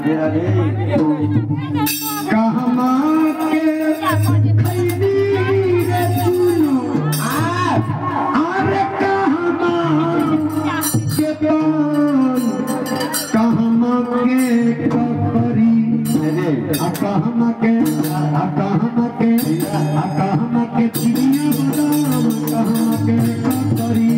राधे राधे कहमा के खैनी रे सुनो अरे कहमा के पान कहमा के ककरी कहमा के चिड़िया बादाम कहमा के ककरी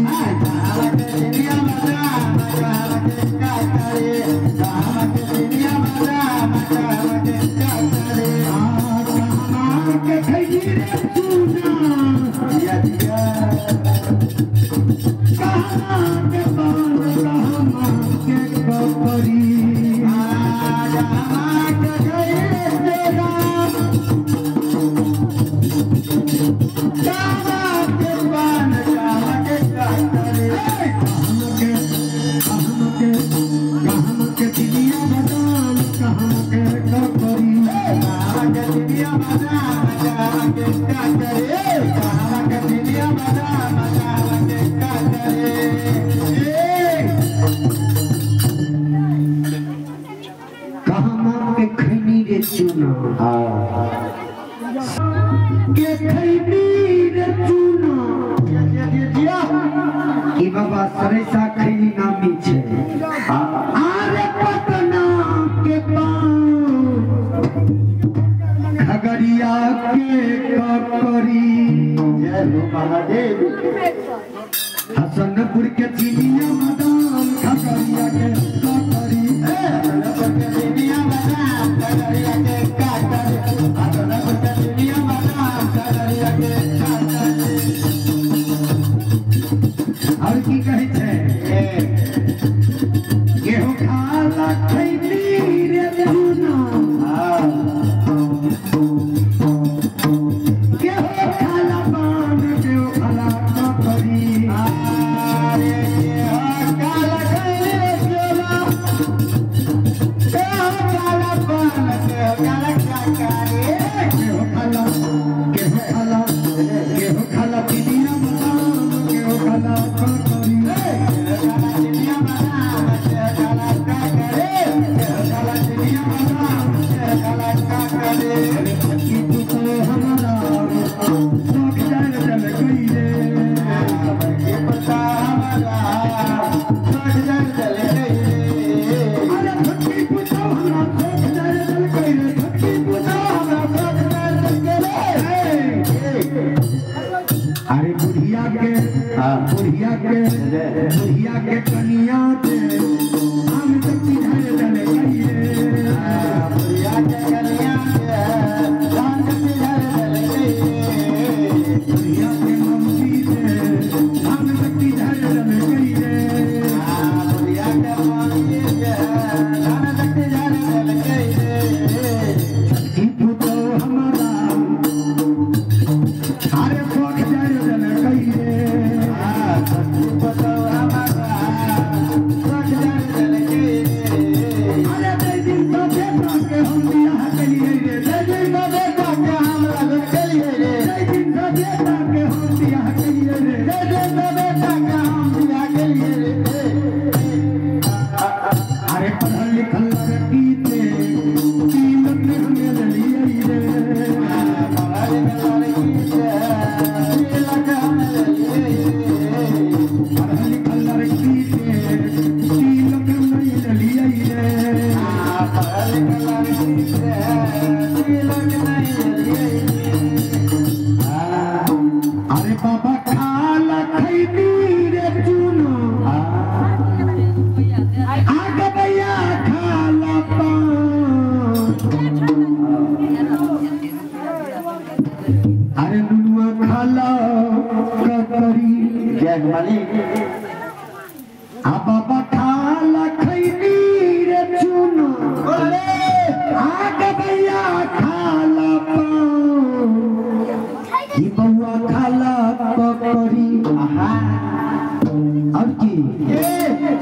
बाबा सरेसा खैनी नामी छे आरे पटना के पान खगड़िया के ककरी जय हो महादेव हसनपुर के चिड़िया बादाम खगड़िया के ककरी हसनपुर के चिड़िया बादाम खगड़िया के ककरी हसनपुर के चिड़िया बादाम खगड़िया के ककरी और की कहे छे गेहूं खाला खैनी रे सुना गेहूं खाला पान गेहूं खाला ककरी अरे गेहूं खाला खैनी रे सुना गेहूं खाला पान गेहूं खाला ककरी गेहूं खाला चिड़िया बादाम गेहूं खाला बुढ़िया के कनिया के हम तकी धर दल कइए बुढ़िया के कनिया के हम तकी धर दल कइए बुढ़िया के मम्मी के हम तकी धर दल कइए बुढ़िया के मम्मी के हम तकी धर दल कइए छठी पुतो हमारा अरे फोक धर दल कइए अरे बाबा खाला खैनी रे चुनो आगे भैया खाला पान अरे नुनुआ खाला ककरी जय मालिक आ बाबा खाला खैनी रे चुनो आगे भैया खाला पान ई बउआ खाला ककरी और की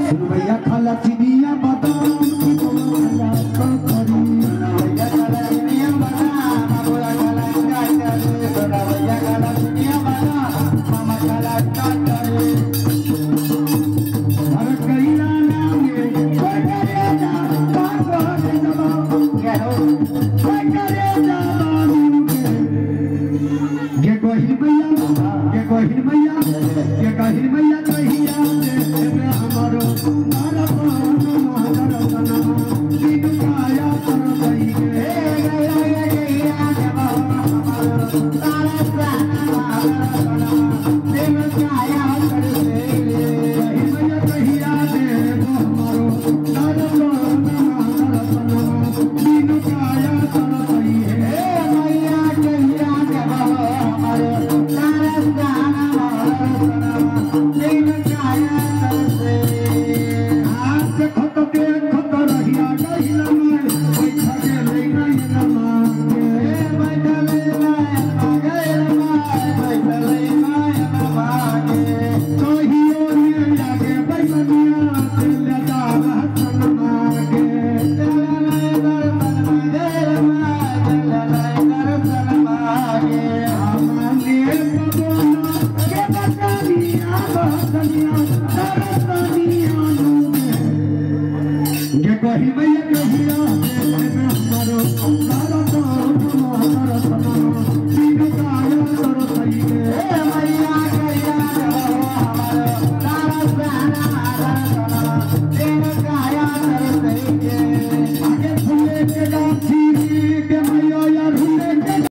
सुन भैया खाला चिड़िया बादाम की बउआ खाला ककरी भैया खाला चिड़िया बादाम बउआ खाला ककरी भैया खाला चिड़िया बादाम मामा खाला ककरी हर कइला नामे बगरे ना काको कही मैया कहिया